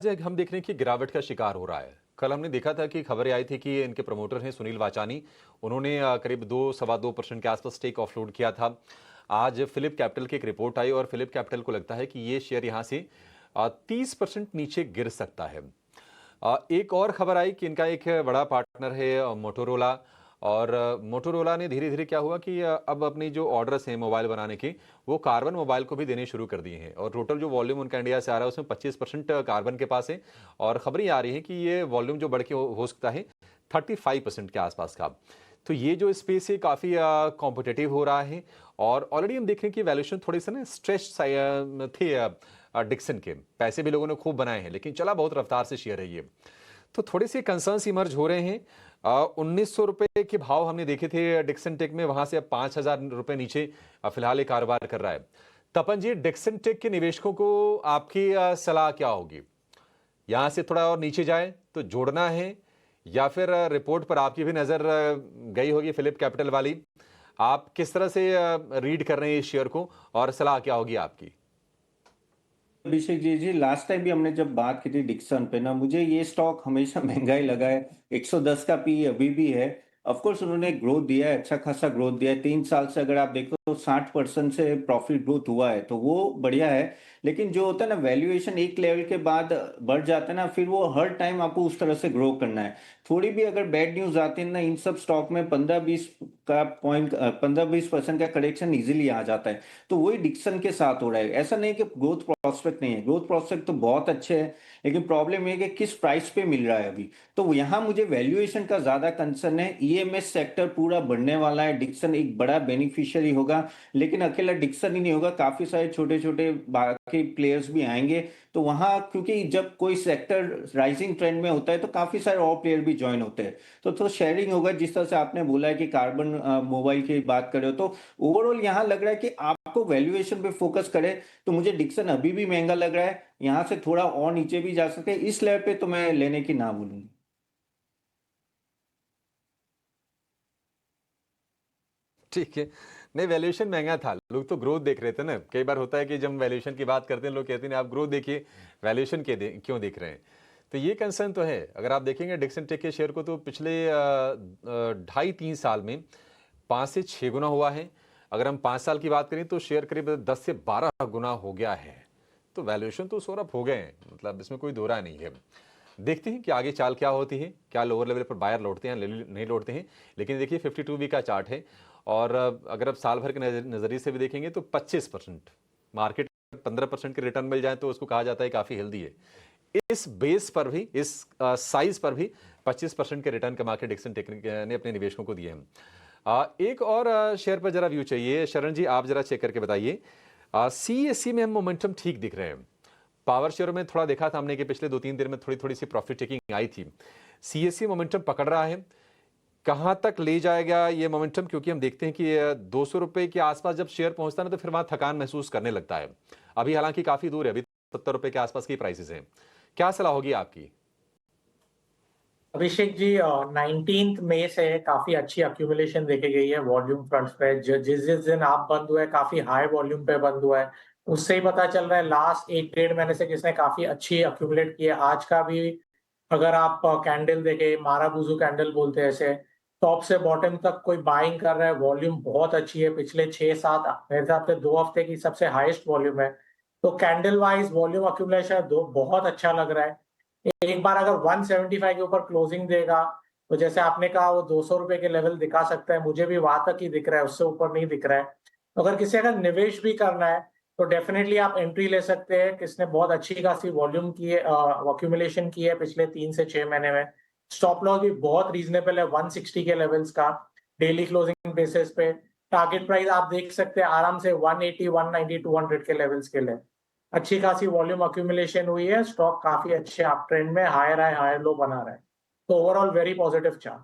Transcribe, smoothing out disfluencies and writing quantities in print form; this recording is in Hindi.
हम देख रहे हैं कि गिरावट का शिकार हो रहा है। कल हमने देखा था कि खबरें आई थी कि इनके प्रमोटर हैं सुनील वाचानी। उन्होंने करीब 2 सवा 2% के आसपास स्टेक ऑफलोड किया था। आज फिलिप कैपिटल की एक रिपोर्ट आई और फिलिप कैपिटल को लगता है कि ये शेयर यहां से 30% नीचे गिर सकता है। एक और खबर आई कि इनका एक बड़ा पार्टनर है मोटोरोला। और मोटोरोला ने धीरे धीरे क्या हुआ कि अब अपनी जो ऑर्डर्स हैं मोबाइल बनाने के, वो कार्बन मोबाइल को भी देने शुरू कर दिए हैं। और टोटल जो वॉल्यूम उनका इंडिया से आ रहा है उसमें 25% कार्बन के पास है। और खबरें आ रही हैं कि ये वॉल्यूम जो बढ़ के हो सकता है 35% के आसपास का। तो ये जो स्पेस है काफ़ी कॉम्पिटेटिव हो रहा है। और ऑलरेडी हम देख रहे हैं कि वैल्यूएशन थोड़ी सी ना स्ट्रेच थे। डिक्सन के पैसे भी लोगों ने खूब बनाए हैं, लेकिन चला बहुत रफ्तार से शेयर है ये। तो थोड़े से कंसर्न्स इमर्ज हो रहे हैं। 1900 रुपए के भाव हमने देखे थे डिक्सन टेक में, वहां से अब 5000 रुपए नीचे फिलहाल ये कारोबार कर रहा है। तपन जी, डिक्सन टेक के निवेशकों को आपकी सलाह क्या होगी? यहां से थोड़ा और नीचे जाए तो जोड़ना है, या फिर रिपोर्ट पर आपकी भी नजर गई होगी फिलिप कैपिटल वाली। आप किस तरह से रीड कर रहे हैं इस शेयर को और सलाह क्या होगी आपकी? अभिषेक जी लास्ट टाइम भी हमने जब बात की थी डिक्सन पे ना, मुझे ये स्टॉक हमेशा महंगा ही लगा है। 110 का पी अभी भी है। ऑफ कोर्स उन्होंने ग्रोथ दिया है, अच्छा खासा ग्रोथ दिया है। 3 साल से अगर आप देखो तो 60% से प्रॉफिट ग्रोथ हुआ है, तो वो बढ़िया है। लेकिन जो होता है ना, वैल्यूएशन एक लेवल के बाद बढ़ जाता है ना, फिर वो हर टाइम आपको उस तरह से ग्रो करना है। थोड़ी भी अगर बैड न्यूज आती है ना, इन सब स्टॉक में 15-20% का करेक्शन इजीली आ जाता है। तो वही डिक्सन के साथ हो रहा है। ऐसा नहीं कि ग्रोथ प्रॉस्पेक्ट नहीं है, ग्रोथ प्रॉस्पेक्ट तो बहुत अच्छे हैं। लेकिन प्रॉब्लम ये है कि किस प्राइस पे मिल रहा है अभी। तो यहाँ मुझे वैल्यूएशन का ज्यादा कंसर्न है। ईएमएस सेक्टर पूरा बढ़ने वाला है, डिक्सन एक बड़ा बेनिफिशियरी होगा। लेकिन अकेला डिक्सन ही नहीं होगा, काफी सारे छोटे छोटे बाकी प्लेयर्स भी आएंगे। तो वहां क्योंकि जब कोई सेक्टर राइजिंग ट्रेंड में होता है तो काफी सारे और प्लेयर भी ज्वाइन होते हैं। तो शेयरिंग होगा, जिस तरह से आपने बोला है कि कार्बन मोबाइल की बात करें तो ओवरऑल यहाँ लग रहा है कि आपको वैल्यूएशन पे फोकस करें। तो मुझे डिक्सन अभी भी महंगा लग रहा है, यहाँ से थोड़ा और नीचे भी जा सकते हैं। इस लेवल पे तो मैं लेने की ना बोलूंगी। ठीक है। नहीं, वैल्यूएशन महंगा था, लोग तो ग्रोथ देख रहे थे ना। कई बार होता है कि जब वैल्यूएशन की बात करते हैं लोग कहते हैं आप ग्रोथ देखिए, वैल्यूएशन क्यों देख रहे हैं? तो ये कंसर्न तो है। अगर आप देखेंगे डिक्सन टेक के शेयर को, तो पिछले 2.5-3 साल में 5 से 6 गुना हुआ है। अगर हम 5 साल की बात करें तो शेयर करीब 10 से 12 गुना हो गया है। तो वैल्यूएशन तो सोरअप हो गए हैं, मतलब इसमें कोई दो राय नहीं है। देखते हैं कि आगे चाल क्या होती है, क्या लोअर लेवल पर बायर लौटते हैं नहीं लौटते हैं। लेकिन देखिए 52 वीक का चार्ट है। और अगर आप साल भर के नजरिए से भी देखेंगे तो 25%, मार्केट 15% के रिटर्न मिल जाए तो उसको कहा जाता है काफी हेल्दी है। इस बेस पर भी, इस साइज पर भी 25% के रिटर्न कमा के डिक्सन टेक्निक ने अपने निवेशकों को दिए हैं। एक और शेयर पर जरा व्यू चाहिए। शरण जी, आप जरा चेक करके बताइए। सीएससी में हम मोमेंटम ठीक दिख रहे हैं। पावर शेयर में थोड़ा देखा था हमने कि पिछले 2-3 दिन में थोड़ी थोड़ी सी प्रॉफिट टेकिंग आई थी। सीएससी मोमेंटम पकड़ रहा है, कहां तक ले जाएगा ये मोमेंटम? क्योंकि हम देखते हैं कि 200 रुपए के आसपास जब शेयर पहुंचता है ना, तो फिर वहां थकान महसूस करने लगता है। अभी हालांकि काफी दूर है, अभी 70 रुपए के आसपास की प्राइसेस हैं। क्या सलाह होगी आपकी? अभिषेक जी, 19 मई से काफी अच्छी अक्यूमुलेशन देखी गई है वॉल्यूम फ्रंट पे। जिस जिस दिन आप बंद हुए काफी हाई वॉल्यूम पे बंद हुआ है। उससे ही पता चल रहा है लास्ट 1 डेढ़ महीने से किसने काफी अच्छी अक्यूमुलेट की है। आज का भी अगर आप कैंडल देखे, माराबूजू कैंडल बोलते हैं ऐसे, टॉप से बॉटम तक कोई बाइंग कर रहा है। वॉल्यूम बहुत अच्छी है, पिछले 6-7 मेरे हिसाब से 2 हफ्ते की सबसे हाईएस्ट वॉल्यूम है। तो कैंडल वाइज वॉल्यूम अक्यूमुलेशन दो बहुत अच्छा लग रहा है। एक बार अगर 175 के ऊपर क्लोजिंग देगा तो जैसे आपने कहा वो 200 रुपए के लेवल दिखा सकता है। मुझे भी वहां तक ही दिख रहा है, उससे ऊपर नहीं दिख रहा है। तो अगर किसी अगर निवेश भी करना है तो डेफिनेटली आप एंट्री ले सकते हैं। किसने बहुत अच्छी खासी वॉल्यूम की है, अक्यूमुलेशन की है पिछले 3 से 6 महीने में। स्टॉप लॉस भी बहुत रीजनेबल है 160 के लेवल्स का, डेली क्लोजिंग बेसिस पे। टारगेट प्राइस आप देख सकते हैं आराम से 180, 190, 200 के लेवल्स के लिए। अच्छी खासी वॉल्यूम अक्यूमुलेशन हुई है, स्टॉक काफी अच्छे अप ट्रेंड में हायर हाई हायर लो बना रहा है। तो ओवरऑल वेरी पॉजिटिव चार्ट।